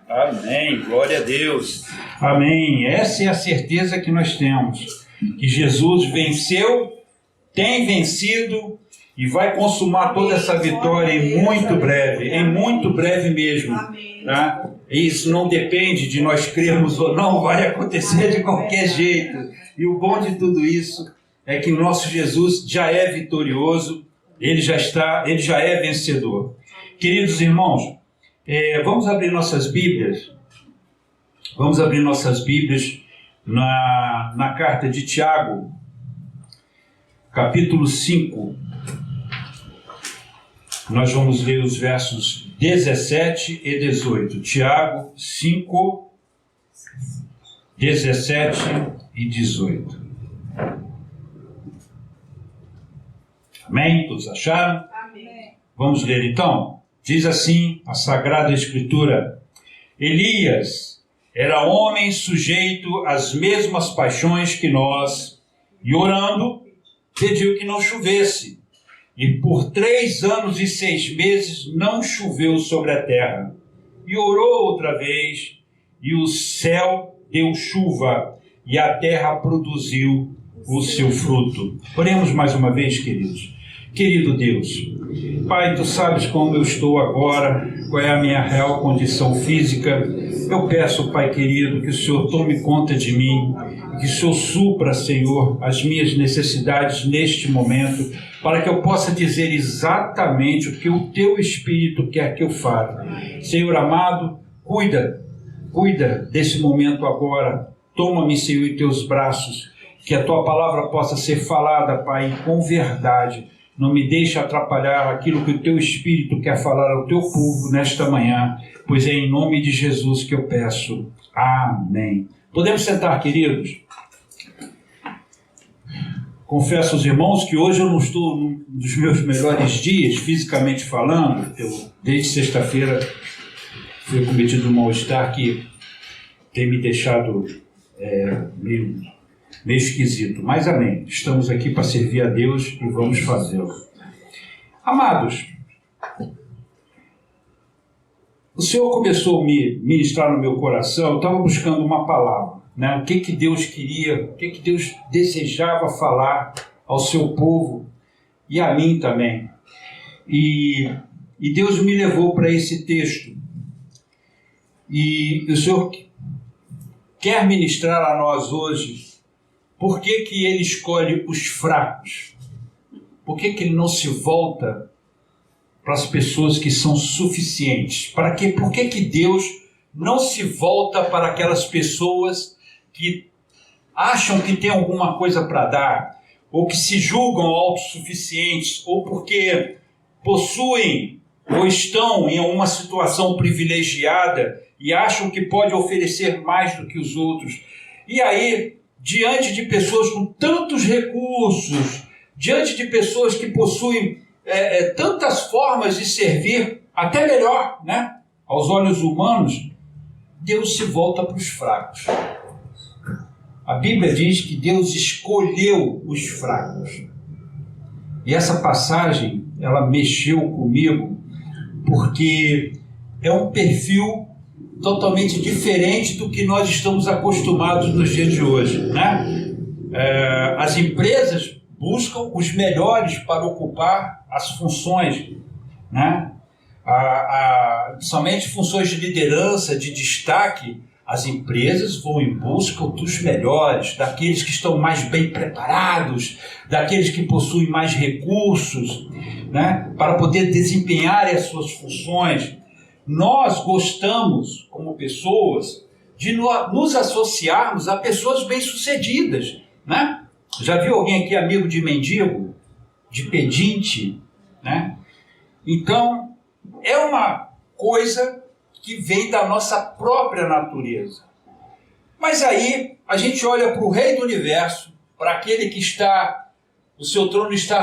Amém, glória a Deus. Amém. Essa é a certeza que nós temos, que Jesus venceu, tem vencido e vai consumar toda essa vitória em muito breve mesmo. Tá? Isso não depende de nós crermos ou não, vai acontecer de qualquer jeito. E o bom de tudo isso é que o nosso Jesus já é vitorioso, ele já é vencedor. Queridos irmãos, vamos abrir nossas Bíblias. Vamos abrir nossas Bíblias na carta de Tiago, capítulo 5. Nós vamos ler os versos 17 e 18. Tiago 5, 17 e 18. Amém? Todos acharam? Amém. Vamos ler então? Diz assim a Sagrada Escritura: Elias era homem sujeito às mesmas paixões que nós, e orando, pediu que não chovesse. E por 3 anos e 6 meses não choveu sobre a terra. E orou outra vez, e o céu deu chuva, e a terra produziu o seu fruto. Oremos mais uma vez, queridos. Querido Deus, Pai, Tu sabes como eu estou agora, qual é a minha real condição física. Eu peço, Pai querido, que o Senhor tome conta de mim, que o Senhor supra, Senhor, as minhas necessidades neste momento, para que eu possa dizer exatamente o que o Teu Espírito quer que eu fale. Senhor amado, cuida desse momento agora. Toma-me, Senhor, em Teus braços, que a Tua palavra possa ser falada, Pai, com verdade. Não me deixe atrapalhar aquilo que o Teu Espírito quer falar ao Teu povo nesta manhã, pois é em nome de Jesus que eu peço. Amém. Podemos sentar, queridos? Confesso aos irmãos que hoje eu não estou num dos meus melhores dias, fisicamente falando. Desde sexta-feira fui cometido um mal-estar que tem me deixado meio esquisito. Mas amém, estamos aqui para servir a Deus e vamos fazê-lo. Amados, o Senhor começou a me ministrar no meu coração. Eu estava buscando uma palavra, né? O que Deus queria, o que Deus desejava falar ao seu povo e a mim também. E Deus me levou para esse texto. E o Senhor quer ministrar a nós hoje por que Ele escolhe os fracos. Por que Ele não se volta para as pessoas que são suficientes? Por que Deus não se volta para aquelas pessoas que acham que tem alguma coisa para dar, ou que se julgam autossuficientes, ou porque possuem ou estão em uma situação privilegiada e acham que pode oferecer mais do que os outros? E aí, diante de pessoas com tantos recursos, diante de pessoas que possuem tantas formas de servir, até melhor, né, aos olhos humanos, Deus se volta para os fracos. A Bíblia diz que Deus escolheu os fracos. E essa passagem, ela mexeu comigo, porque é um perfil totalmente diferente do que nós estamos acostumados nos dias de hoje, né? As empresas buscam os melhores para ocupar as funções, né? Somente funções de liderança, de destaque. As empresas vão em busca dos melhores, daqueles que estão mais bem preparados, daqueles que possuem mais recursos, né, para poder desempenhar as suas funções. Nós gostamos, como pessoas, de nos associarmos a pessoas bem-sucedidas, né? Já viu alguém aqui amigo de mendigo, de pedinte, né? Então, é uma coisa que vem da nossa própria natureza. Mas aí a gente olha para o Rei do Universo, para aquele que o seu trono está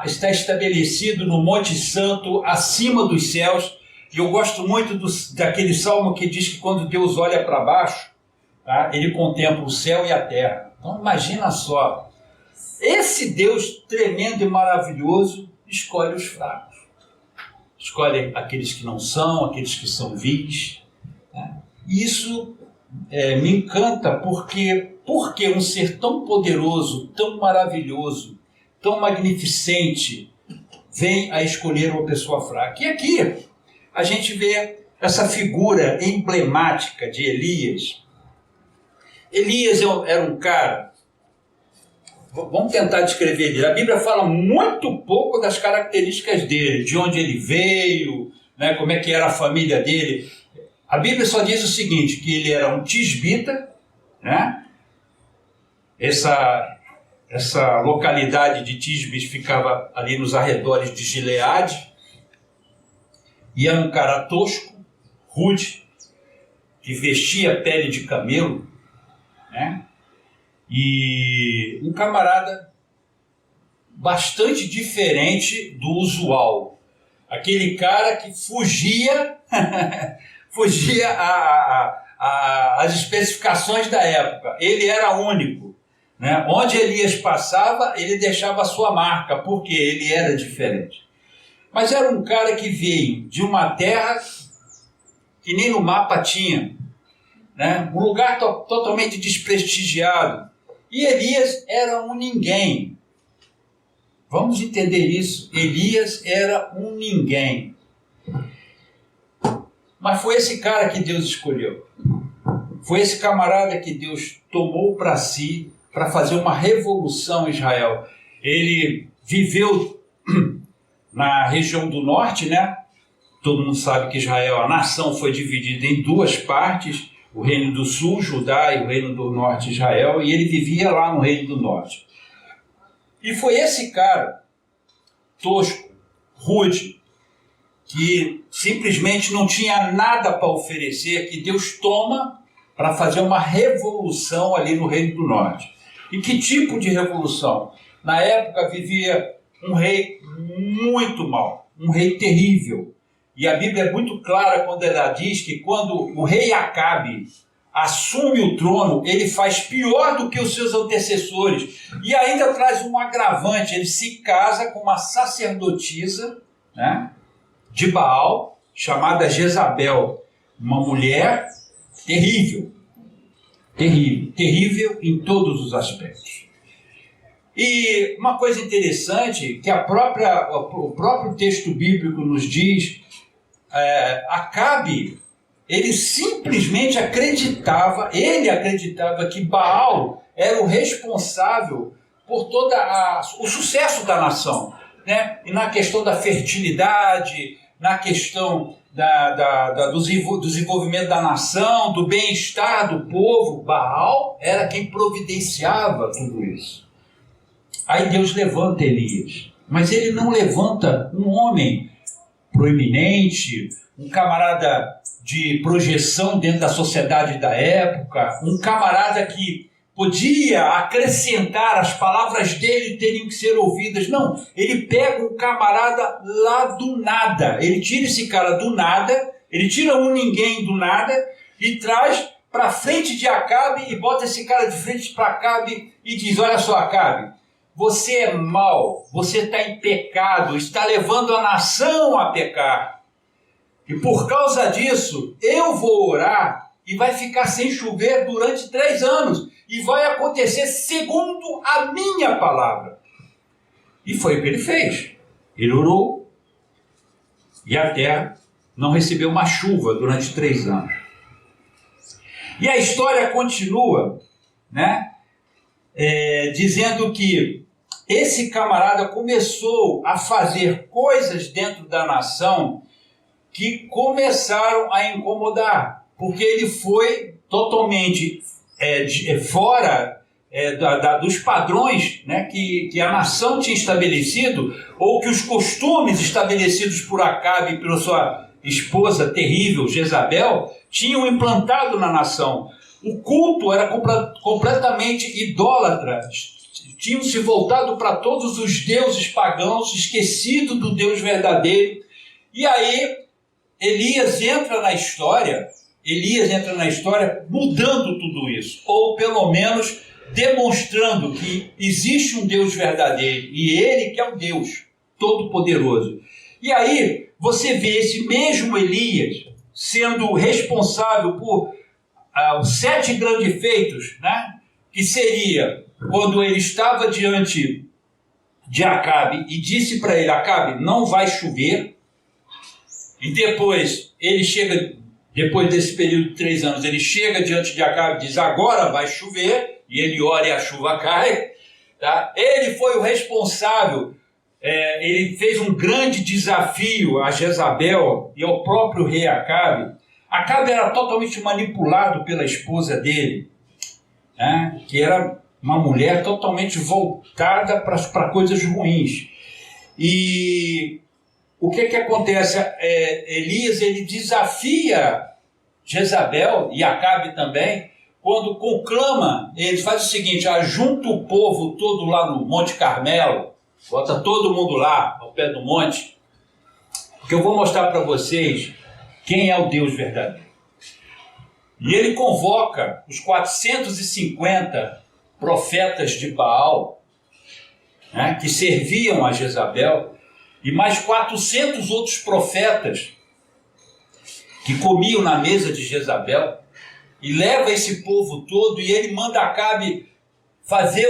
estabelecido no Monte Santo, acima dos céus. E eu gosto muito daquele salmo que diz que quando Deus olha para baixo, tá, Ele contempla o céu e a terra. Então imagina só, esse Deus tremendo e maravilhoso escolhe os fracos. Escolhe aqueles que não são, aqueles que são vis, E isso me encanta porque um ser tão poderoso, tão maravilhoso, tão magnificente, vem a escolher uma pessoa fraca. E aqui a gente vê essa figura emblemática de Elias. Elias era um cara, vamos tentar descrever ele. A Bíblia fala muito pouco das características dele, de onde ele veio, né, como é que era a família dele. A Bíblia só diz o seguinte, que ele era um tisbita, né? Essa localidade de Tisbis ficava ali nos arredores de Gileade, e era um cara tosco, rude, que vestia pele de camelo, né? E um camarada bastante diferente do usual. Aquele cara que fugia às especificações da época. Ele era único, né? Onde Elias passava, ele deixava a sua marca, porque ele era diferente. Mas era um cara que veio de uma terra que nem no mapa tinha, né? Um lugar totalmente desprestigiado. E Elias era um ninguém. Vamos entender isso. Elias era um ninguém. Mas foi esse cara que Deus escolheu. Foi esse camarada que Deus tomou para si, para fazer uma revolução em Israel. Ele viveu na região do norte, né? Todo mundo sabe que Israel, a nação, foi dividida em duas partes, o reino do sul, Judá, e o reino do norte, Israel, e ele vivia lá no reino do norte. E foi esse cara, tosco, rude, que simplesmente não tinha nada para oferecer, que Deus toma para fazer uma revolução ali no reino do norte. E que tipo de revolução? Na época vivia um rei muito mau, um rei terrível. E a Bíblia é muito clara quando ela diz que quando o rei Acabe assume o trono, ele faz pior do que os seus antecessores. E ainda traz um agravante, ele se casa com uma sacerdotisa, né, de Baal, chamada Jezabel, uma mulher terrível, terrível, terrível em todos os aspectos. E uma coisa interessante que o próprio texto bíblico nos diz, Acabe, ele simplesmente acreditava que Baal era o responsável por todo o sucesso da nação, né? E na questão da fertilidade, na questão do desenvolvimento da nação, do bem-estar do povo, Baal era quem providenciava tudo isso. Aí Deus levanta Elias, mas ele não levanta um homem proeminente, um camarada de projeção dentro da sociedade da época, um camarada que podia acrescentar, as palavras dele teriam que ser ouvidas. Não, ele pega um camarada lá do nada, ele tira esse cara do nada, ele tira um ninguém do nada e traz para frente de Acabe e bota esse cara de frente para Acabe e diz: olha só, Acabe, você é mau, você está em pecado, está levando a nação a pecar. E por causa disso, eu vou orar e vai ficar sem chover durante 3 anos. E vai acontecer segundo a minha palavra. E foi o que ele fez. Ele orou e a terra não recebeu uma chuva durante 3 anos. E a história continua, né? Dizendo que esse camarada começou a fazer coisas dentro da nação que começaram a incomodar, porque ele foi totalmente fora dos padrões, né, que a nação tinha estabelecido, ou que os costumes estabelecidos por Acabe e pela sua esposa terrível, Jezabel, tinham implantado na nação. O culto era completamente idólatra, tinham se voltado para todos os deuses pagãos, esquecido do Deus verdadeiro. E aí Elias entra na história mudando tudo isso, ou pelo menos demonstrando que existe um Deus verdadeiro, e ele que é o Deus Todo-Poderoso. E aí você vê esse mesmo Elias sendo responsável por os 7 grandes feitos, né? Que seria quando ele estava diante de Acabe e disse para ele: Acabe, não vai chover. E depois ele chega, depois desse período de 3 anos, ele chega diante de Acabe e diz: agora vai chover. E ele ora e a chuva cai. Tá? Ele foi o responsável, ele fez um grande desafio a Jezabel e ao próprio rei Acabe. Acabe era totalmente manipulado pela esposa dele, né? Que era uma mulher totalmente voltada para coisas ruins. E o que acontece? Elias, ele desafia Jezabel e Acabe também, quando conclama, ele faz o seguinte: ajunta o povo todo lá no Monte Carmelo, bota todo mundo lá, ao pé do monte, porque eu vou mostrar para vocês quem é o Deus verdadeiro. E ele convoca os 450 profetas de Baal, né, que serviam a Jezabel, e mais 400 outros profetas que comiam na mesa de Jezabel, e leva esse povo todo, e ele manda Acabe fazer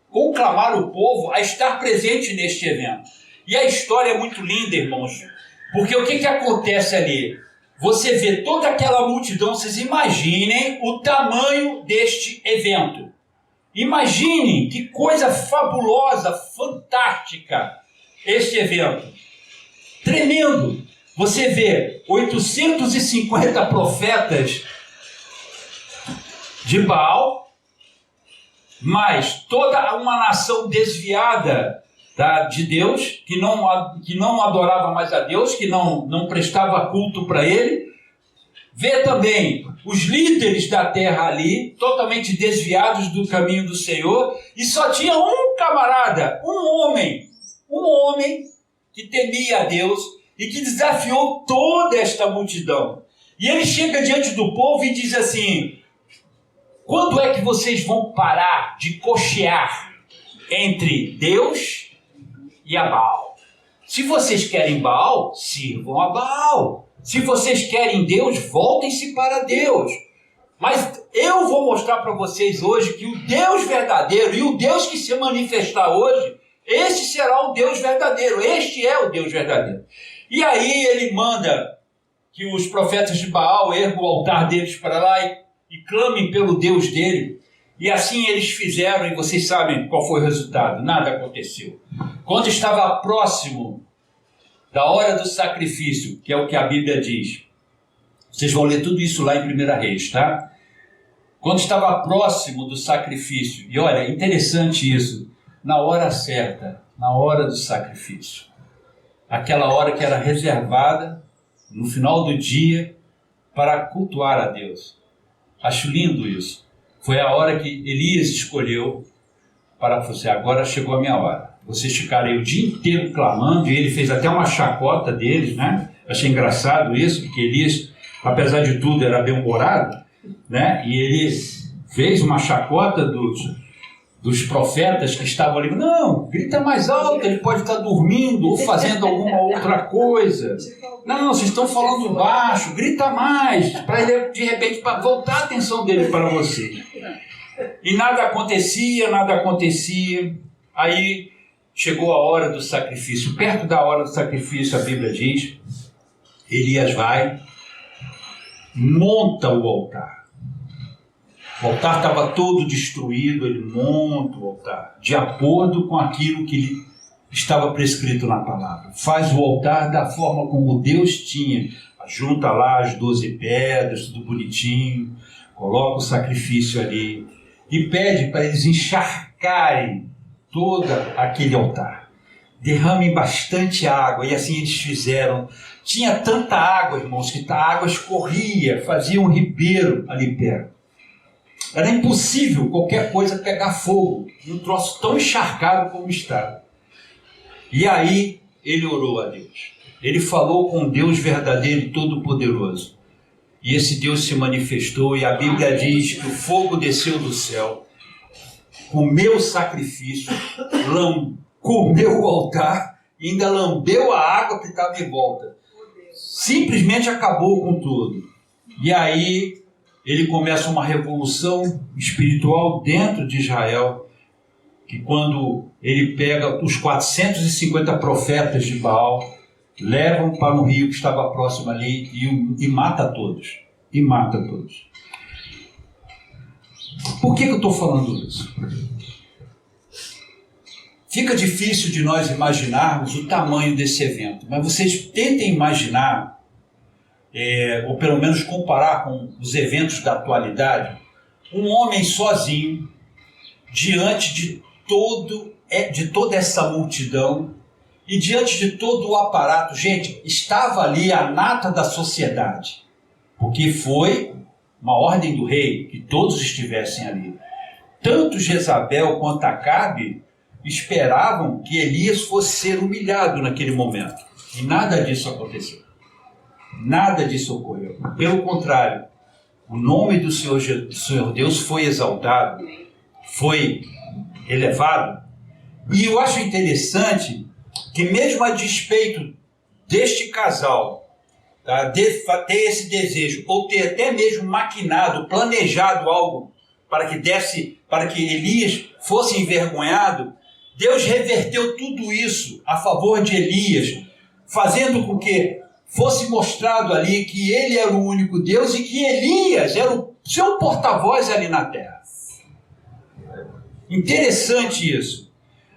conclamar o povo a estar presente neste evento. E a história é muito linda, irmãos, porque o que acontece ali? Você vê toda aquela multidão, vocês imaginem o tamanho deste evento. Imaginem que coisa fabulosa, fantástica este evento. Tremendo. Você vê 850 profetas de Baal, mais toda uma nação desviada de Deus, que não adorava mais a Deus, que não prestava culto para ele. Vê também os líderes da terra ali, totalmente desviados do caminho do Senhor, e só tinha um camarada, um homem que temia a Deus e que desafiou toda esta multidão. E ele chega diante do povo e diz assim: quando é que vocês vão parar de cochear entre Deus e a Baal? Se vocês querem Baal, sirvam a Baal. Se vocês querem Deus, voltem-se para Deus. Mas eu vou mostrar para vocês hoje que o Deus verdadeiro e o Deus que se manifestar hoje, este será o Deus verdadeiro. Este é o Deus verdadeiro. E aí ele manda que os profetas de Baal ergam o altar deles para lá e clamem pelo Deus dele. E assim eles fizeram, e vocês sabem qual foi o resultado. Nada aconteceu. Quando estava próximo da hora do sacrifício, que é o que a Bíblia diz, vocês vão ler tudo isso lá em 1 Reis, tá? Quando estava próximo do sacrifício, e olha, interessante isso, na hora certa, na hora do sacrifício, aquela hora que era reservada no final do dia para cultuar a Deus. Acho lindo isso. Foi a hora que Elias escolheu para você. Agora chegou a minha hora. Vocês ficarem o dia inteiro clamando, e ele fez até uma chacota deles, né? Achei engraçado isso, porque Elias, apesar de tudo, era bem-humorado, né? E ele fez uma chacota dos profetas que estavam ali. Não, grita mais alto, ele pode estar dormindo ou fazendo alguma outra coisa. Não, vocês estão falando baixo, grita mais, para ele, de repente, para voltar a atenção dele para você. E nada acontecia. Aí chegou a hora do sacrifício. Perto da hora do sacrifício, a Bíblia diz, Elias vai, monta o altar. O altar estava todo destruído, ele monta o altar, de acordo com aquilo que estava prescrito na palavra. Faz o altar da forma como Deus tinha. Junta lá as 12 pedras, tudo bonitinho, coloca o sacrifício ali e pede para eles encharcarem todo aquele altar. Derramem bastante água, e assim eles fizeram. Tinha tanta água, irmãos, que a água escorria, fazia um ribeiro ali perto. Era impossível qualquer coisa pegar fogo, um troço tão encharcado como estava. E aí ele orou a Deus. Ele falou com Deus verdadeiro e todo-poderoso. E esse Deus se manifestou, e a Bíblia diz que o fogo desceu do céu, comeu o sacrifício, comeu o altar, e ainda lambeu a água que estava em volta. Simplesmente acabou com tudo. E aí ele começa uma revolução espiritual dentro de Israel, que quando ele pega os 450 profetas de Baal, levam para um rio que estava próximo ali e mata todos. E mata todos. Por que eu estou falando isso? Fica difícil de nós imaginarmos o tamanho desse evento, mas vocês tentem imaginar, ou pelo menos comparar com os eventos da atualidade, um homem sozinho, diante de toda essa multidão e diante de todo o aparato. Gente, estava ali a nata da sociedade, porque foi uma ordem do rei que todos estivessem ali. Tanto Jezabel quanto Acabe esperavam que Elias fosse ser humilhado naquele momento. E nada disso aconteceu. Nada disso ocorreu. Pelo contrário, o nome do Senhor Deus foi exaltado, foi elevado. E eu acho interessante que, mesmo a despeito deste casal, tá, ter esse desejo, ou ter até mesmo maquinado, planejado algo para que Elias fosse envergonhado, Deus reverteu tudo isso a favor de Elias, fazendo com que fosse mostrado ali que ele era o único Deus e que Elias era o seu porta-voz ali na terra. Interessante isso.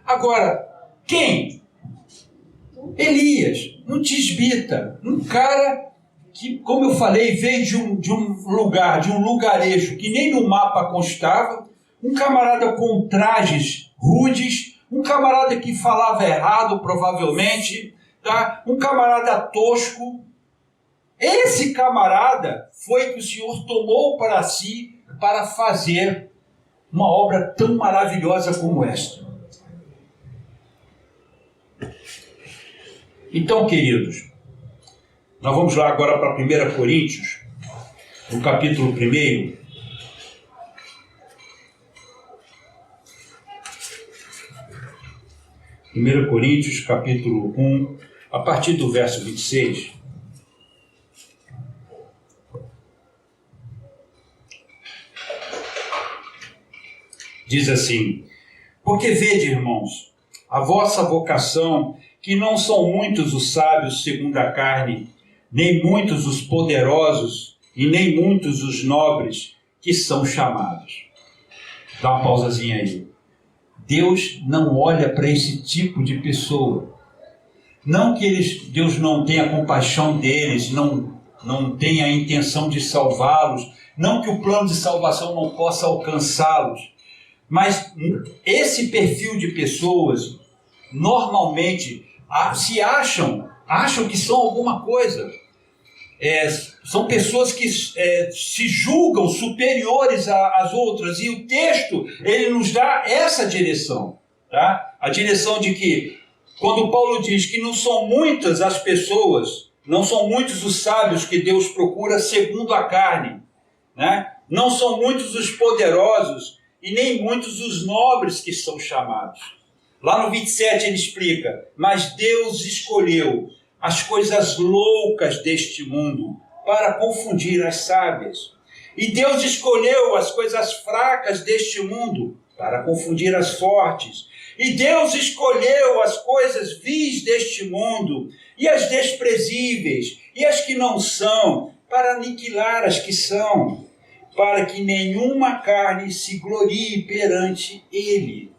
Agora, quem? Elias, um tisbita, um cara que, como eu falei, veio de um lugarejo que nem no mapa constava, um camarada com trajes rudes, um camarada que falava errado, provavelmente, tá? Um camarada tosco. Esse camarada foi que o Senhor tomou para si para fazer uma obra tão maravilhosa como esta. Então, queridos, nós vamos lá agora para 1 Coríntios, no capítulo 1. 1 Coríntios, capítulo 1, a partir do verso 26. Diz assim: porque vede, irmãos, a vossa vocação, que não são muitos os sábios segundo a carne, nem muitos os poderosos, e nem muitos os nobres que são chamados. Dá uma pausazinha aí. Deus não olha para esse tipo de pessoa. Não que Deus não tenha compaixão deles, não tenha a intenção de salvá-los, não que o plano de salvação não possa alcançá-los, mas esse perfil de pessoas normalmente acham que são alguma coisa. São pessoas que se julgam superiores às outras, e o texto ele nos dá essa direção, tá? A direção de que, quando Paulo diz que não são muitas as pessoas, não são muitos os sábios que Deus procura segundo a carne, né? Não são muitos os poderosos e nem muitos os nobres que são chamados. Lá no 27 ele explica: mas Deus escolheu as coisas loucas deste mundo para confundir as sábias. E Deus escolheu as coisas fracas deste mundo para confundir as fortes. E Deus escolheu as coisas vis deste mundo e as desprezíveis e as que não são, para aniquilar as que são, para que nenhuma carne se glorie perante Ele.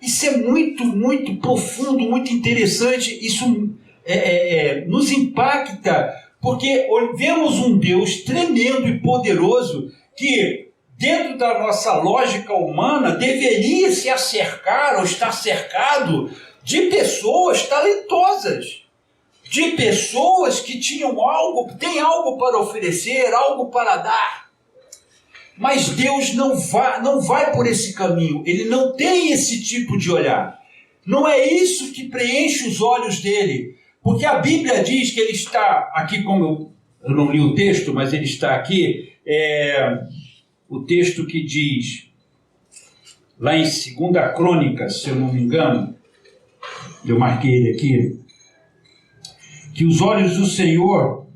Isso é muito, muito profundo, muito interessante. Isso nos impacta, porque vemos um Deus tremendo e poderoso que, dentro da nossa lógica humana, deveria se acercar ou estar cercado de pessoas talentosas, de pessoas que têm algo para oferecer, algo para dar. Mas Deus não vai por esse caminho, Ele não tem esse tipo de olhar. Não é isso que preenche os olhos dele. Porque a Bíblia diz que ele está aqui, como eu não li o texto, mas ele está aqui, o texto que diz, lá em 2 Crônicas, se eu não me engano, eu marquei ele aqui, que os olhos do Senhor,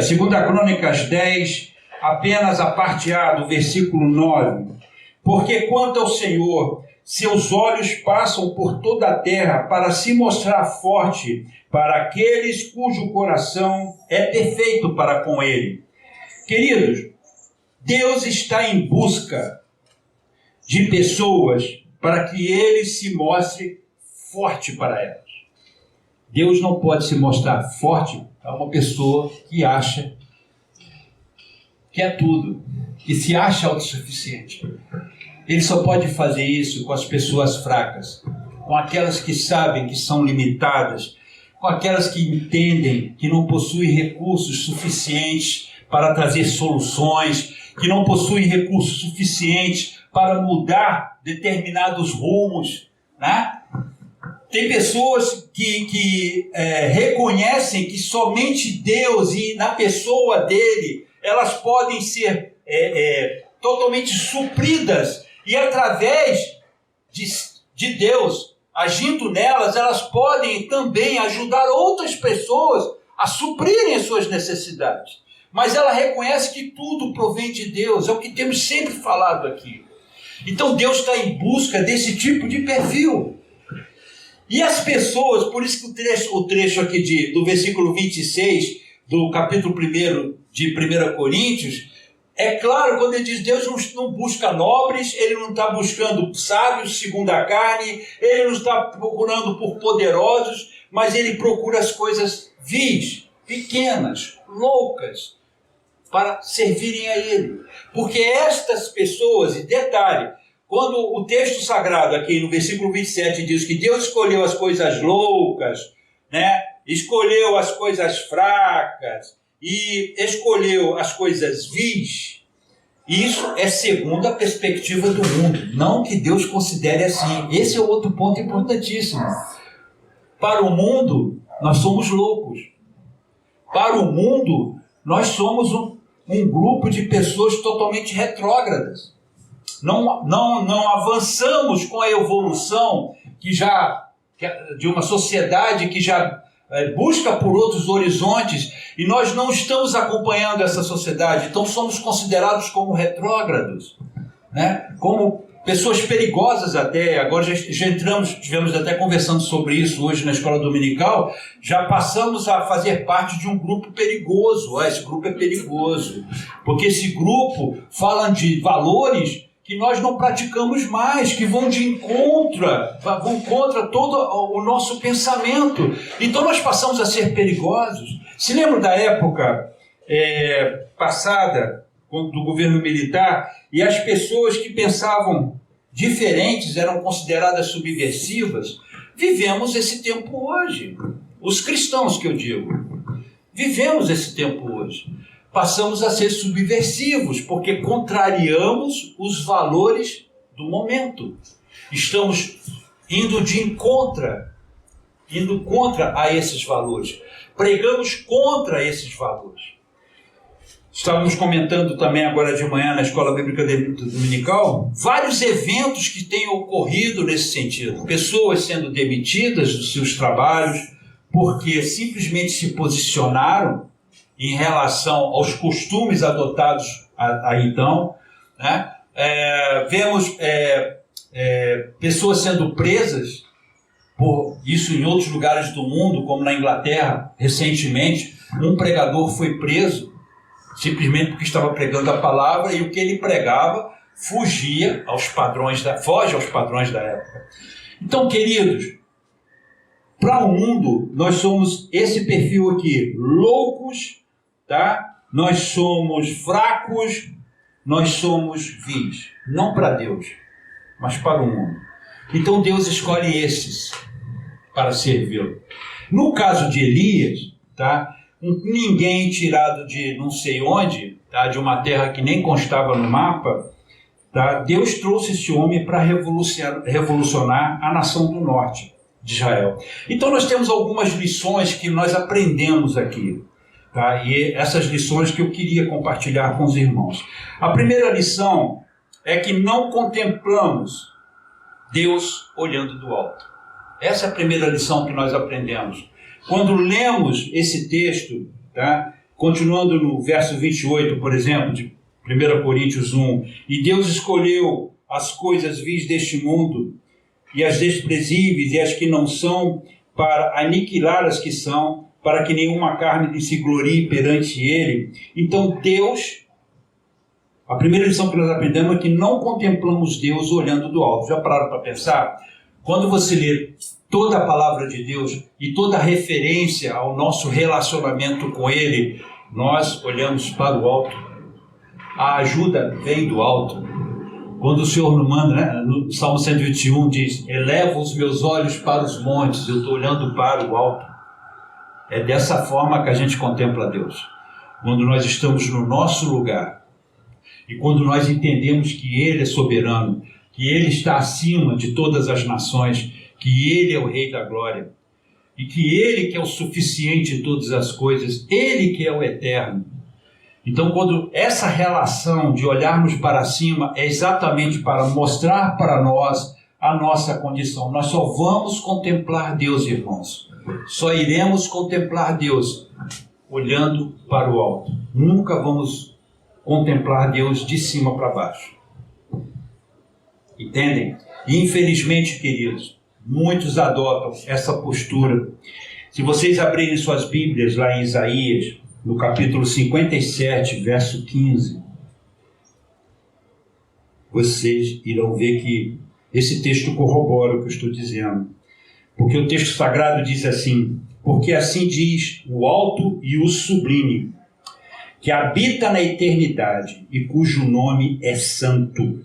Segunda Crônicas 10, apenas a parte A do versículo 9. Porque quanto ao Senhor, seus olhos passam por toda a terra para se mostrar forte para aqueles cujo coração é perfeito para com Ele. Queridos, Deus está em busca de pessoas para que Ele se mostre forte para elas. Deus não pode se mostrar forte a uma pessoa que acha que é tudo, que se acha autossuficiente. Ele só pode fazer isso com as pessoas fracas, com aquelas que sabem que são limitadas, com aquelas que entendem que não possuem recursos suficientes para trazer soluções, que não possuem recursos suficientes para mudar determinados rumos, né? Tem pessoas que reconhecem que somente Deus e na pessoa dele elas podem ser totalmente supridas e através de Deus agindo nelas, elas podem também ajudar outras pessoas a suprirem as suas necessidades. Mas ela reconhece que tudo provém de Deus, é o que temos sempre falado aqui. Então Deus está em busca desse tipo de perfil. E as pessoas, por isso que o trecho aqui do versículo 26, do capítulo 1 de 1 Coríntios, é claro, quando ele diz Deus não busca nobres, ele não está buscando sábios segundo a carne, ele não está procurando por poderosos, mas ele procura as coisas vis, pequenas, loucas, para servirem a ele. Porque estas pessoas, e detalhe, quando o texto sagrado aqui no versículo 27 diz que Deus escolheu as coisas loucas, né? Escolheu as coisas fracas e escolheu as coisas vis, isso é segundo a perspectiva do mundo, não que Deus considere assim. Esse é outro ponto importantíssimo. Para o mundo, nós somos loucos. Para o mundo, nós somos um grupo de pessoas totalmente retrógradas. Não avançamos com a evolução de uma sociedade que já busca por outros horizontes, e nós não estamos acompanhando essa sociedade, então somos considerados como retrógrados, né? Como pessoas perigosas até. Agora já estivemos até conversando sobre isso hoje na escola dominical, já passamos a fazer parte de um grupo perigoso. Esse grupo é perigoso, porque esse grupo fala de valores que nós não praticamos mais, que vão contra todo o nosso pensamento. Então nós passamos a ser perigosos. Se lembra da época passada, do governo militar, e as pessoas que pensavam diferentes eram consideradas subversivas? Vivemos esse tempo hoje. Os cristãos, que eu digo, vivemos esse tempo hoje. Passamos a ser subversivos, porque contrariamos os valores do momento. Estamos indo contra a esses valores. Pregamos contra esses valores. Estávamos comentando também agora de manhã na Escola Bíblica Dominical vários eventos que têm ocorrido nesse sentido. Pessoas sendo demitidas dos seus trabalhos porque simplesmente se posicionaram em relação aos costumes adotados a então, né? Vemos pessoas sendo presas por isso em outros lugares do mundo, como na Inglaterra, recentemente. Um pregador foi preso simplesmente porque estava pregando a palavra, e o que ele pregava foge aos padrões da época. Então, queridos, para o mundo, nós somos esse perfil aqui, loucos, tá? Nós somos fracos, nós somos vis. Não para Deus, mas para o mundo. Então Deus escolhe esses para servi-lo. No caso de Elias, tá? Ninguém tirado de não sei onde, tá? De uma terra que nem constava no mapa, tá? Deus trouxe esse homem para revolucionar a nação do norte de Israel. Então nós temos algumas lições que nós aprendemos aqui, tá? E essas lições que eu queria compartilhar com os irmãos. A primeira lição é que não contemplamos Deus olhando do alto. Essa é a primeira lição que nós aprendemos. Quando lemos esse texto, tá? Continuando no verso 28, por exemplo, de 1 Coríntios 1, e Deus escolheu as coisas vis deste mundo, e as desprezíveis e as que não são, para aniquilar as que são, para que nenhuma carne se glorie perante ele. Então Deus, a primeira lição que nós aprendemos é que não contemplamos Deus olhando do alto. Já pararam para pensar? Quando você lê toda a palavra de Deus e toda a referência ao nosso relacionamento com Ele, nós olhamos para o alto. A ajuda vem do alto. Quando o Senhor nos manda, né, no Salmo 121 diz, eleva os meus olhos para os montes, eu estou olhando para o alto. É dessa forma que a gente contempla Deus. Quando nós estamos no nosso lugar e quando nós entendemos que Ele é soberano, que Ele está acima de todas as nações, que Ele é o Rei da Glória e que Ele que é o suficiente em todas as coisas, Ele que é o eterno. Então, quando essa relação de olharmos para cima é exatamente para mostrar para nós a nossa condição. Nós só vamos contemplar Deus, irmãos. Só iremos contemplar Deus olhando para o alto. Nunca vamos contemplar Deus de cima para baixo. Entendem? Infelizmente, queridos, muitos adotam essa postura. Se vocês abrirem suas Bíblias lá em Isaías, no capítulo 57, verso 15, vocês irão ver que esse texto corrobora o que eu estou dizendo. Porque o texto sagrado diz assim, porque assim diz o alto e o sublime, que habita na eternidade e cujo nome é santo.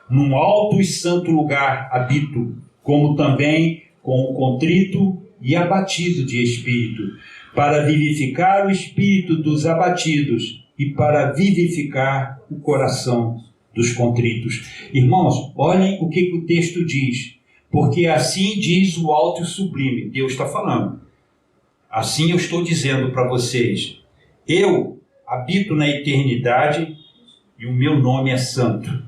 Num alto e santo lugar habito, como também com o contrito e abatido de espírito, para vivificar o espírito dos abatidos e para vivificar o coração dos contritos. Irmãos, olhem o que o texto diz. Porque assim diz o alto e sublime. Deus está falando. Assim eu estou dizendo para vocês. Eu habito na eternidade e o meu nome é santo.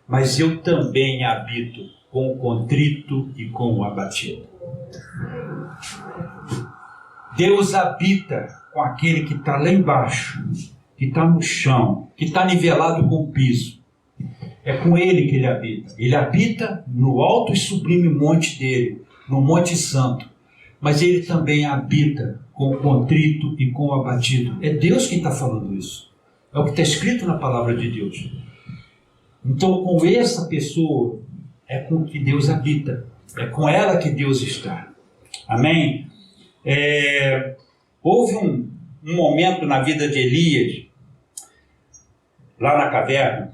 Mas eu também habito com o contrito e com o abatido. Deus habita com aquele que está lá embaixo, que está no chão, que está nivelado com o piso. É com ele que ele habita. Ele habita no alto e sublime monte dele, no Monte Santo. Mas ele também habita com o contrito e com o abatido. É Deus quem está falando isso. É o que está escrito na palavra de Deus. Então, com essa pessoa, é com que Deus habita. É com ela que Deus está. Amém? Houve um momento na vida de Elias, lá na caverna,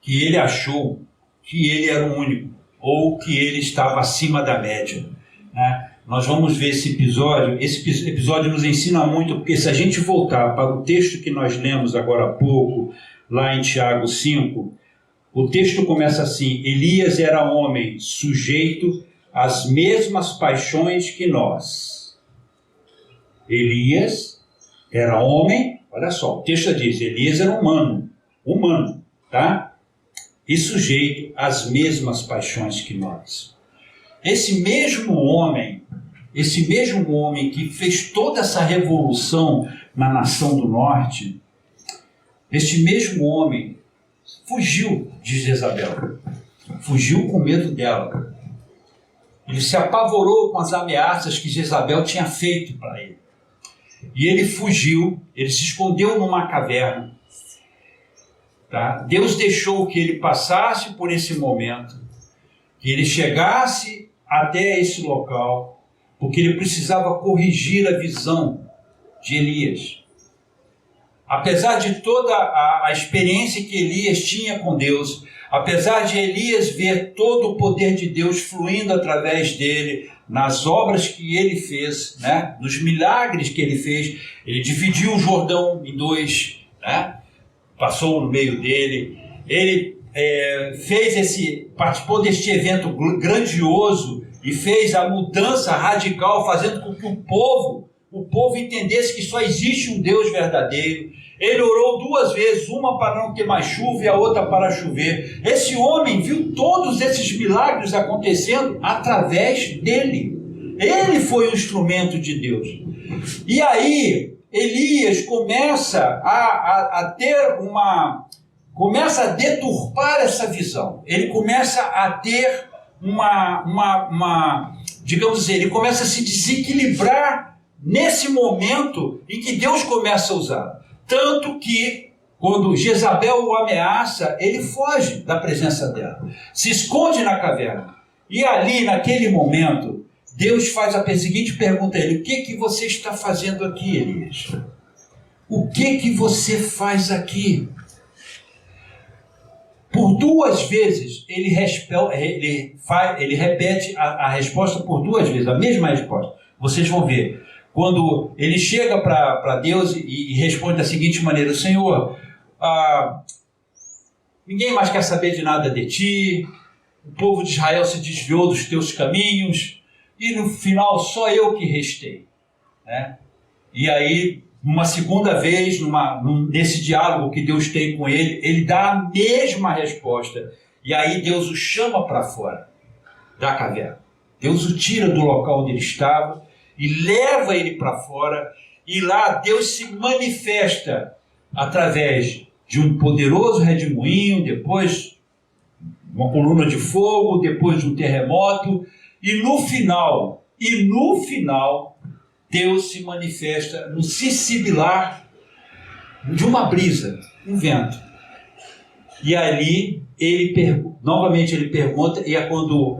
que ele achou que ele era o único, ou que ele estava acima da média, né? Nós vamos ver esse episódio nos ensina muito, porque se a gente voltar para o texto que nós lemos agora há pouco, lá em Tiago 5, o texto começa assim, Elias era homem sujeito às mesmas paixões que nós. Elias era homem, olha só, o texto diz, Elias era humano, tá? E sujeito às mesmas paixões que nós. Esse mesmo homem que fez toda essa revolução na nação do norte, este mesmo homem fugiu de Jezabel, fugiu com medo dela. Ele se apavorou com as ameaças que Jezabel tinha feito para ele. E ele fugiu, ele se escondeu numa caverna. Tá? Deus deixou que ele passasse por esse momento, que ele chegasse até esse local, porque ele precisava corrigir a visão de Elias. Apesar de toda a experiência que Elias tinha com Deus, apesar de Elias ver todo o poder de Deus fluindo através dele, nas obras que ele fez, né? Nos milagres que ele fez, ele dividiu o Jordão em dois, né? Passou no meio dele, ele participou deste evento grandioso e fez a mudança radical, fazendo com que o povo entendesse que só existe um Deus verdadeiro. Ele orou 2 vezes, uma para não ter mais chuva e a outra para chover. Esse homem viu todos esses milagres acontecendo através dele. Ele foi o instrumento de Deus. E aí, Elias começa a deturpar essa visão. Ele começa a ter digamos assim, ele começa a se desequilibrar nesse momento em que Deus começa a usar. Tanto que, quando Jezabel o ameaça, ele foge da presença dela, se esconde na caverna. E ali, naquele momento, Deus faz a seguinte pergunta a ele: o que você está fazendo aqui, Elias? O que você faz aqui? Por 2 vezes, ele repete a resposta por 2 vezes, a mesma resposta. Vocês vão ver. Quando ele chega para Deus e responde da seguinte maneira: Senhor, ninguém mais quer saber de nada de ti, o povo de Israel se desviou dos teus caminhos, e no final só eu que restei. Né? E aí, uma segunda vez, nesse diálogo que Deus tem com ele, ele dá a mesma resposta. E aí Deus o chama para fora da caverna. Deus o tira do local onde ele estava e leva ele para fora. E lá Deus se manifesta através de um poderoso redemoinho, depois uma coluna de fogo, depois de um terremoto. E no final, Deus se manifesta no sibilar de uma brisa, um vento. E ali, novamente ele pergunta, e é quando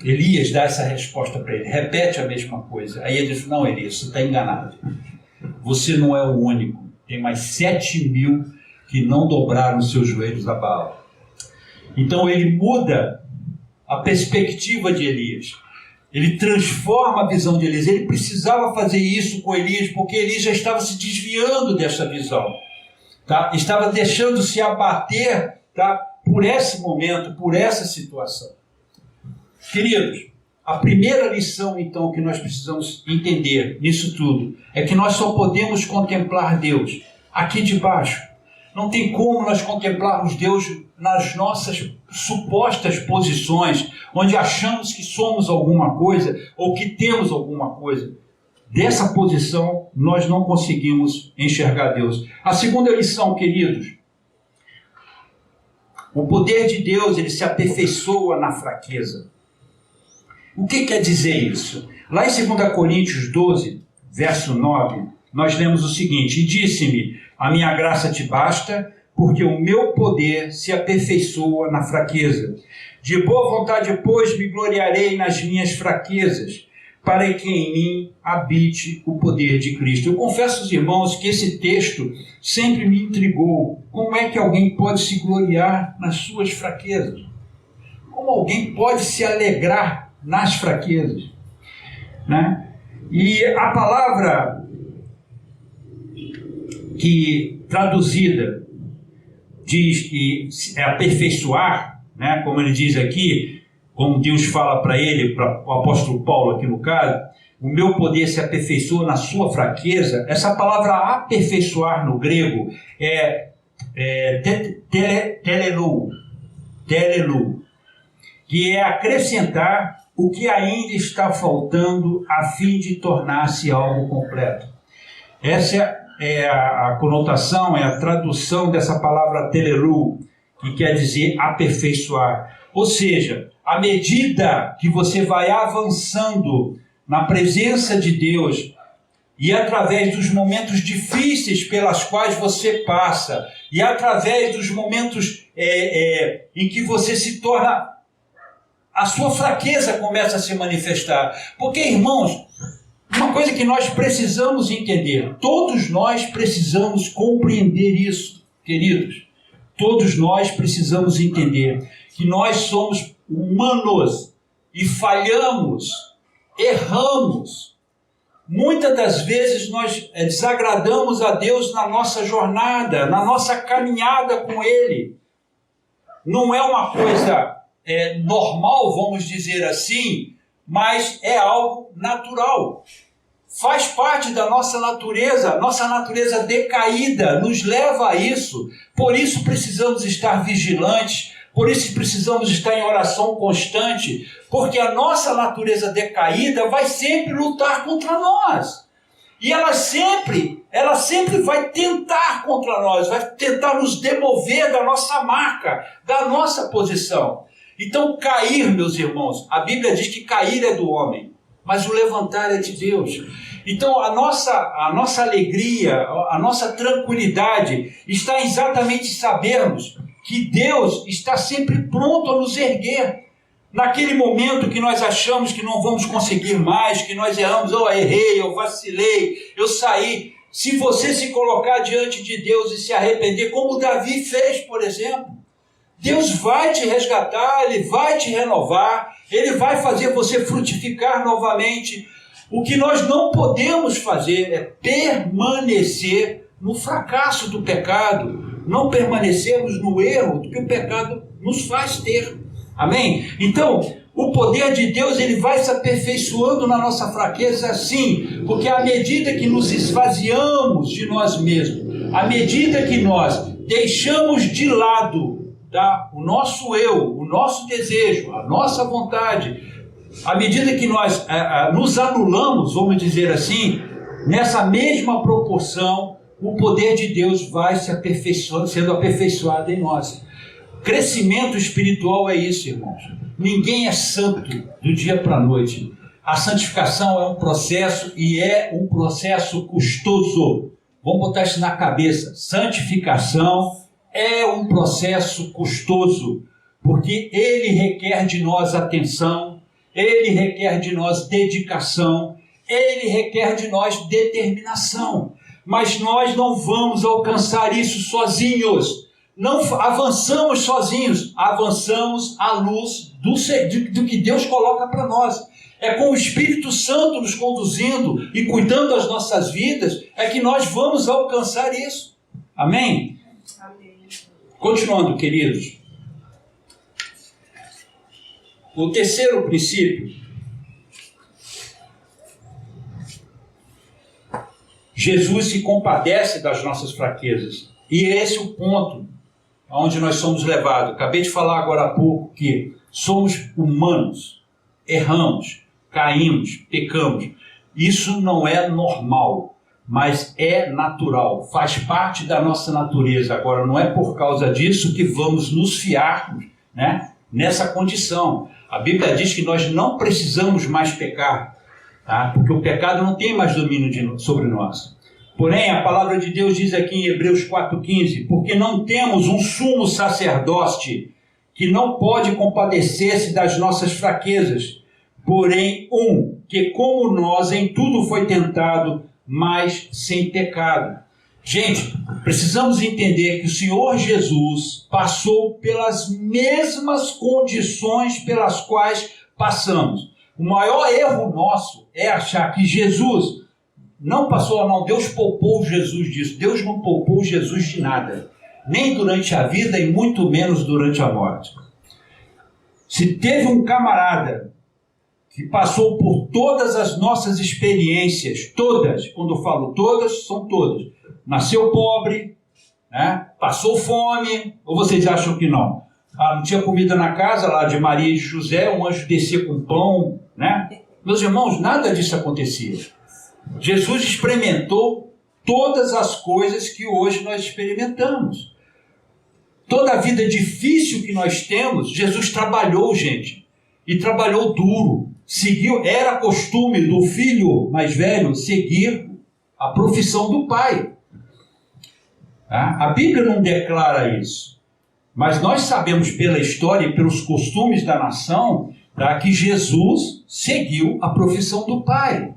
Elias dá essa resposta para ele, repete a mesma coisa. Aí ele diz: não, Elias, você está enganado. Você não é o único. Tem mais 7.000 que não dobraram seus joelhos a Baal. Então ele muda a perspectiva de Elias. Ele transforma a visão de Elias. Ele precisava fazer isso com Elias, porque Elias já estava se desviando dessa visão. Tá? Estava deixando-se abater, tá? Por esse momento, por essa situação. Queridos, a primeira lição, então, que nós precisamos entender nisso tudo, é que nós só podemos contemplar Deus aqui de baixo. Não tem como nós contemplarmos Deus nas nossas supostas posições, onde achamos que somos alguma coisa ou que temos alguma coisa. Dessa posição, nós não conseguimos enxergar Deus. A segunda lição, queridos: o poder de Deus, ele se aperfeiçoa na fraqueza. O que quer dizer isso? Lá em 2 Coríntios 12, verso 9, nós lemos o seguinte: e disse-me, a minha graça te basta, porque o meu poder se aperfeiçoa na fraqueza. De boa vontade, pois, me gloriarei nas minhas fraquezas, para que em mim habite o poder de Cristo. Eu confesso aos irmãos que esse texto sempre me intrigou. Como é que alguém pode se gloriar nas suas fraquezas? Como alguém pode se alegrar nas fraquezas? Né? E a palavra que traduzida diz que é aperfeiçoar, né? Como ele diz aqui, como Deus fala para ele, para o apóstolo Paulo aqui no caso, o meu poder se aperfeiçoa na sua fraqueza. Essa palavra aperfeiçoar no grego é telelou, que é acrescentar o que ainda está faltando a fim de tornar-se algo completo. Essa é a conotação, é a tradução dessa palavra telelu, que quer dizer aperfeiçoar. Ou seja, à medida que você vai avançando na presença de Deus e através dos momentos difíceis pelas quais você passa e através dos momentos em que você se torna, a sua fraqueza começa a se manifestar. Porque, irmãos, uma coisa que nós precisamos entender, todos nós precisamos compreender isso, queridos. Todos nós precisamos entender que nós somos humanos e falhamos, erramos. Muitas das vezes nós desagradamos a Deus na nossa jornada, na nossa caminhada com Ele. Não é uma coisa normal, vamos dizer assim, mas é algo natural. Faz parte da nossa natureza decaída nos leva a isso. Por isso precisamos estar vigilantes, Por isso precisamos estar em oração constante, porque a nossa natureza decaída vai sempre lutar contra nós. E ela sempre vai tentar contra nós, vai tentar nos demover da nossa marca, da nossa posição. Então, cair, meus irmãos, a Bíblia diz que cair é do homem, mas o levantar é de Deus. Então, a nossa alegria, a nossa tranquilidade está exatamente em sabermos que Deus está sempre pronto a nos erguer. Naquele momento que nós achamos que não vamos conseguir mais, que nós erramos, eu errei, eu vacilei, eu saí. Se você se colocar diante de Deus e se arrepender, como Davi fez, por exemplo, Deus vai te resgatar, Ele vai te renovar, Ele vai fazer você frutificar novamente. O que nós não podemos fazer é permanecer no fracasso do pecado, não permanecermos no erro que o pecado nos faz ter. Amém? Então, o poder de Deus, ele vai se aperfeiçoando na nossa fraqueza, sim, porque à medida que nos esvaziamos de nós mesmos, à medida que nós deixamos de lado o nosso eu, o nosso desejo, a nossa vontade, à medida que nós nos anulamos, vamos dizer assim, nessa mesma proporção, o poder de Deus vai se aperfeiçoando, sendo aperfeiçoado em nós. Crescimento espiritual é isso, irmãos. Ninguém é santo do dia para a noite. A santificação é um processo e é um processo custoso. Vamos botar isso na cabeça. Santificação é um processo custoso, porque ele requer de nós atenção, ele requer de nós dedicação, ele requer de nós determinação. Mas nós não vamos alcançar isso sozinhos. Não avançamos sozinhos, avançamos à luz do que Deus coloca para nós. É com o Espírito Santo nos conduzindo e cuidando das nossas vidas, é que nós vamos alcançar isso. Amém? Amém. Continuando, queridos. O terceiro princípio. Jesus se compadece das nossas fraquezas. E esse é o ponto aonde nós somos levados. Acabei de falar agora há pouco que somos humanos, erramos, caímos, pecamos. Isso não é normal, mas é natural, faz parte da nossa natureza. Agora, não é por causa disso que vamos nos fiarmos, né, nessa condição. A Bíblia diz que nós não precisamos mais pecar, tá? Porque o pecado não tem mais domínio sobre nós. Porém, a palavra de Deus diz aqui em Hebreus 4,15, porque não temos um sumo sacerdote que não pode compadecer-se das nossas fraquezas, porém que como nós em tudo foi tentado, mas sem pecado. Gente, precisamos entender que o Senhor Jesus passou pelas mesmas condições pelas quais passamos. O maior erro nosso é achar que Jesus não passou, não, Deus poupou Jesus disso. Deus não poupou Jesus de nada, nem durante a vida e muito menos durante a morte. Se teve um camarada que passou por todas as nossas experiências, todas, quando eu falo todas, são todas, nasceu pobre, né? Passou fome, ou vocês acham que não? Não tinha comida na casa lá de Maria e de José, um anjo descia com pão, né? Meus irmãos, nada disso acontecia. Jesus experimentou todas as coisas que hoje nós experimentamos. Toda a vida difícil que nós temos, Jesus trabalhou, gente, e trabalhou duro. Seguiu, era costume do filho mais velho seguir a profissão do pai. A Bíblia não declara isso, mas nós sabemos pela história e pelos costumes da nação, que Jesus seguiu a profissão do pai.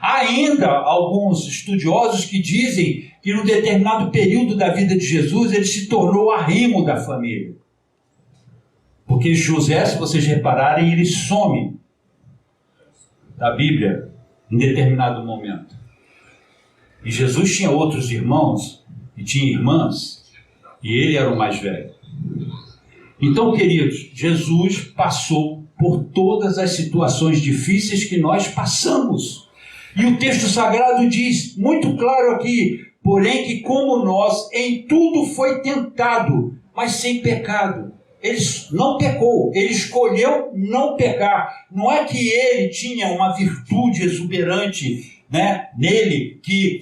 Há ainda alguns estudiosos que dizem que num determinado período da vida de Jesus ele se tornou arrimo da família. Porque José, se vocês repararem, ele some da Bíblia em determinado momento. E Jesus tinha outros irmãos e tinha irmãs, e ele era o mais velho. Então, queridos, Jesus passou por todas as situações difíceis que nós passamos. E o texto sagrado diz, muito claro aqui, porém que como nós, em tudo foi tentado, mas sem pecado. ele não pecou, ele escolheu não pecar. Não é que ele tinha uma virtude exuberante, né, nele que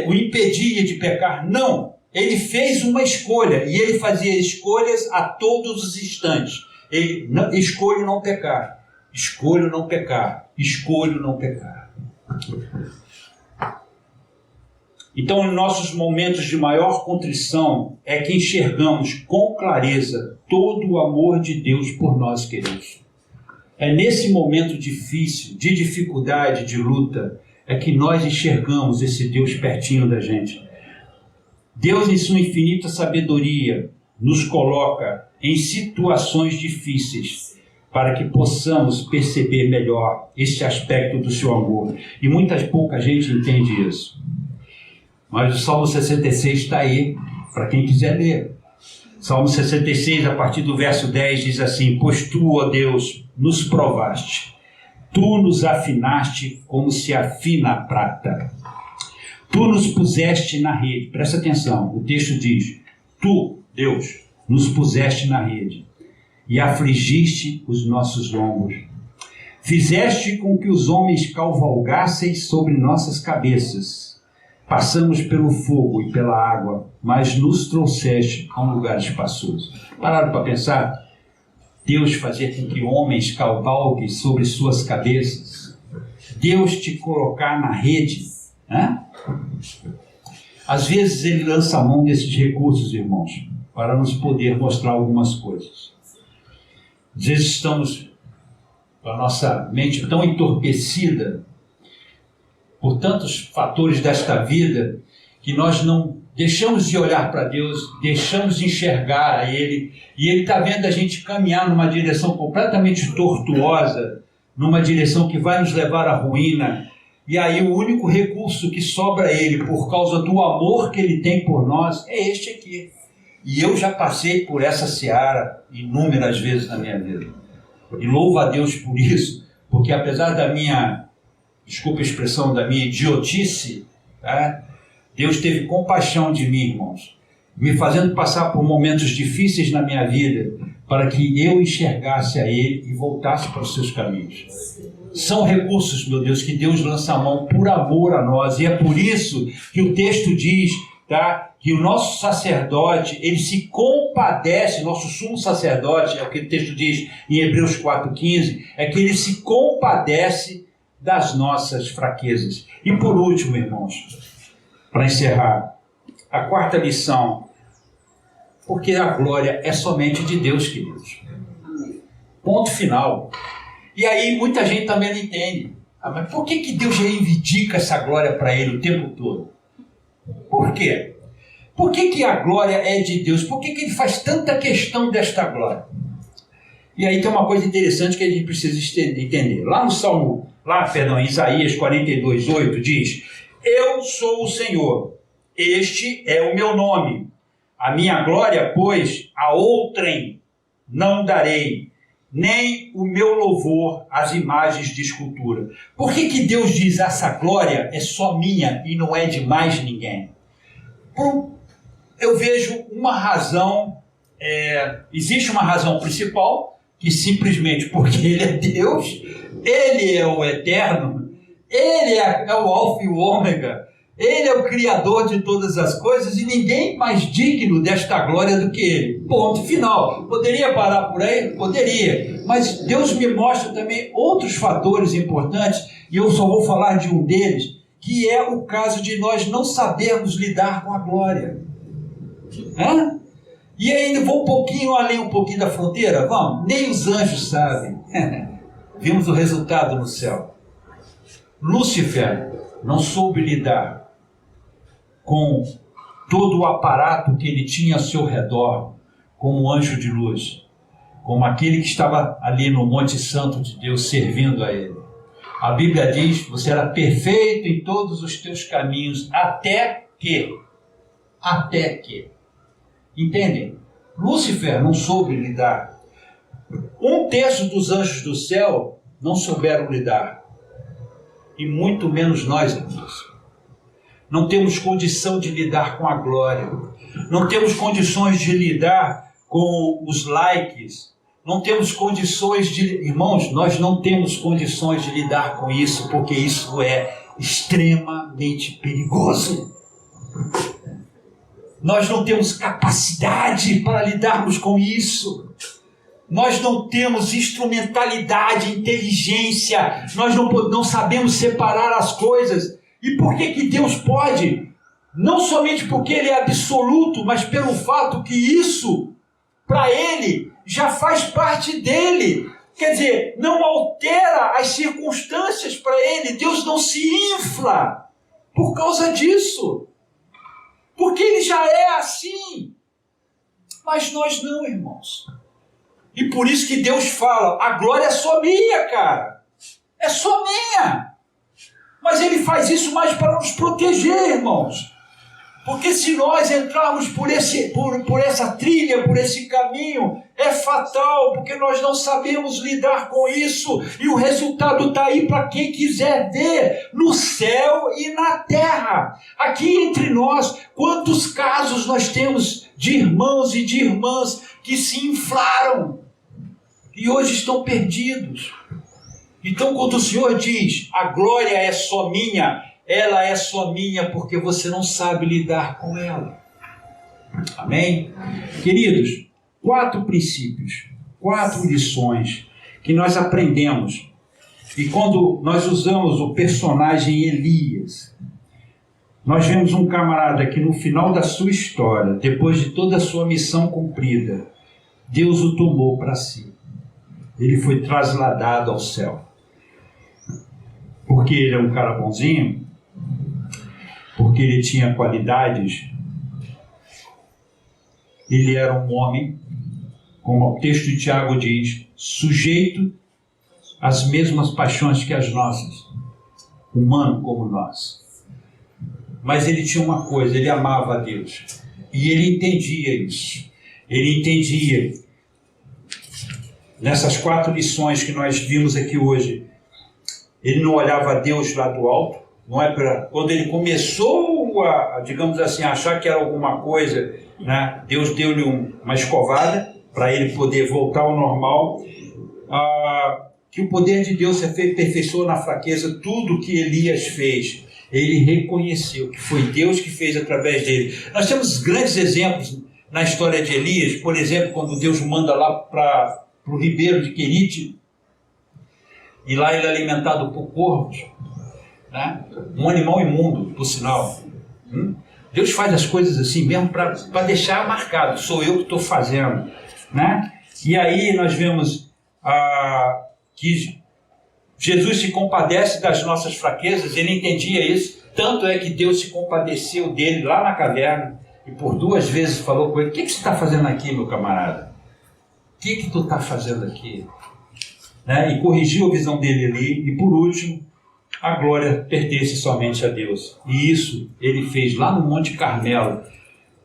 o impedia de pecar. Não, ele fez uma escolha e ele fazia escolhas a todos os instantes. Ele escolho não pecar, escolho não pecar, escolho não pecar. Então, em nossos momentos de maior contrição, é que enxergamos com clareza todo o amor de Deus por nós, queridos. É nesse momento difícil, de dificuldade, de luta, é que nós enxergamos esse Deus pertinho da gente. Deus, em sua infinita sabedoria, nos coloca em situações difíceis para que possamos perceber melhor esse aspecto do seu amor. E pouca gente entende isso. Mas o Salmo 66 está aí, para quem quiser ler. Salmo 66, a partir do verso 10, diz assim: pois tu, ó Deus, nos provaste, tu nos afinaste como se afina a prata. Tu nos puseste na rede. Presta atenção, o texto diz: tu, Deus, nos puseste na rede e afligiste os nossos lombos. Fizeste com que os homens cavalgassem sobre nossas cabeças. Passamos pelo fogo e pela água, mas nos trouxeste a um lugar espaçoso. Pararam para pensar? Deus fazer com que homens cavalguem sobre suas cabeças. Deus te colocar na rede. Né? Às vezes ele lança a mão desses recursos, irmãos, para nos poder mostrar algumas coisas. Às vezes estamos com a nossa mente tão entorpecida por tantos fatores desta vida, que nós não deixamos de olhar para Deus, deixamos de enxergar a Ele, e Ele está vendo a gente caminhar numa direção completamente tortuosa, numa direção que vai nos levar à ruína, e aí o único recurso que sobra a Ele, por causa do amor que Ele tem por nós, é este aqui. E eu já passei por essa seara inúmeras vezes na minha vida, e louvo a Deus por isso, porque apesar da minha, desculpa a expressão, da minha idiotice, tá? Deus teve compaixão de mim, irmãos, me fazendo passar por momentos difíceis na minha vida, para que eu enxergasse a Ele e voltasse para os seus caminhos. São recursos, meu Deus, que Deus lança a mão por amor a nós, e é por isso que o texto diz, tá, que o nosso sacerdote, ele se compadece, nosso sumo sacerdote, é o que o texto diz em Hebreus 4,15, é que ele se compadece das nossas fraquezas. E por último, irmãos, para encerrar, a quarta lição, porque a glória é somente de Deus, queridos. Ponto final. E aí muita gente também não entende. Mas por que Deus reivindica essa glória para Ele o tempo todo? Por quê? Por que a glória é de Deus? Por que Ele faz tanta questão desta glória? E aí tem uma coisa interessante que a gente precisa entender. Em Isaías 42:8 diz: eu sou o Senhor, este é o meu nome. A minha glória, pois, a outrem não darei, nem o meu louvor às imagens de escultura. Por que Deus diz: essa glória é só minha e não é de mais ninguém? Eu vejo uma razão, existe uma razão principal, que simplesmente porque Ele é Deus, Ele é o eterno, Ele é o alfa e o ômega, Ele é o criador de todas as coisas e ninguém mais digno desta glória do que Ele. Ponto final. Poderia parar por aí? Poderia. Mas Deus me mostra também outros fatores importantes e eu só vou falar de um deles, que é o caso de nós não sabermos lidar com a glória. E ainda vou um pouquinho além, um pouquinho da fronteira? Vamos, nem os anjos sabem. Vimos o resultado no céu. Lúcifer não soube lidar com todo o aparato que ele tinha ao seu redor, como anjo de luz, como aquele que estava ali no Monte Santo de Deus servindo a ele. A Bíblia diz: você era perfeito em todos os teus caminhos, até que. Entendem? Lúcifer não soube lidar. 1/3 dos anjos do céu não souberam lidar. E muito menos nós, irmãos. Não temos condição de lidar com a glória. Não temos condições de lidar com os likes, não temos condições de... Irmãos, nós não temos condições de lidar com isso, porque isso é extremamente perigoso. Nós não temos capacidade para lidarmos com isso. Nós não temos instrumentalidade, inteligência. Nós não sabemos separar as coisas. E por que Deus pode? Não somente porque Ele é absoluto, mas pelo fato que isso, para Ele, já faz parte dele. Quer dizer, não altera as circunstâncias para Ele. Deus não se infla por causa disso. Porque Ele já é assim. Mas nós não, irmãos. E por isso que Deus fala, a glória é só minha, cara. É só minha. Mas Ele faz isso mais para nos proteger, irmãos. Porque se nós entrarmos por essa trilha, por esse caminho, é fatal, porque nós não sabemos lidar com isso. E o resultado está aí para quem quiser ver, no céu e na terra. Aqui entre nós, quantos casos nós temos de irmãos e de irmãs que se inflaram e hoje estão perdidos. Então, quando o Senhor diz, a glória é só minha, ela é só minha porque você não sabe lidar com ela. Amém? Queridos, 4 princípios, 4 lições que nós aprendemos. E quando nós usamos o personagem Elias, nós vemos um camarada que no final da sua história, depois de toda a sua missão cumprida, Deus o tomou para si. Ele foi trasladado ao céu. Porque ele é um cara bonzinho? Porque ele tinha qualidades? Ele era um homem, como o texto de Tiago diz, sujeito às mesmas paixões que as nossas, humano como nós. Mas ele tinha uma coisa, ele amava a Deus. E ele entendia isso. Ele entendia, nessas 4 lições que nós vimos aqui hoje, ele não olhava a Deus lá do alto, não é para... Quando ele começou a, digamos assim, achar que era alguma coisa, né? Deus deu-lhe uma escovada para ele poder voltar ao normal. Que o poder de Deus se aperfeiçoou na fraqueza. Tudo que Elias fez, ele reconheceu que foi Deus que fez através dele. Nós temos grandes exemplos na história de Elias. Por exemplo, quando Deus manda lá para o ribeiro de Querite, e lá ele é alimentado por corvos, né? Um animal imundo, por sinal. Deus faz as coisas assim mesmo para deixar marcado, sou eu que estou fazendo, né? E aí nós vemos que Jesus se compadece das nossas fraquezas. Ele entendia isso, tanto é que Deus se compadeceu dele lá na caverna e por 2 vezes falou com ele, o que você está fazendo aqui, meu camarada? O que tu está fazendo aqui? Né? E corrigiu a visão dele ali. E por último, a glória pertence somente a Deus. E isso ele fez lá no Monte Carmelo,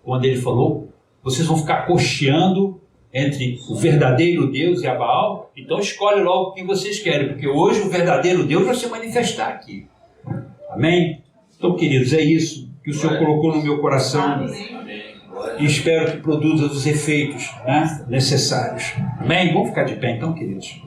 quando ele falou, vocês vão ficar cocheando entre o verdadeiro Deus e a Baal, então escolhe logo quem vocês querem, porque hoje o verdadeiro Deus vai se manifestar aqui. Amém? Então, queridos, é isso que o Senhor colocou no meu coração. E espero que produza os efeitos, né, necessários. Amém? Vamos ficar de pé então, queridos.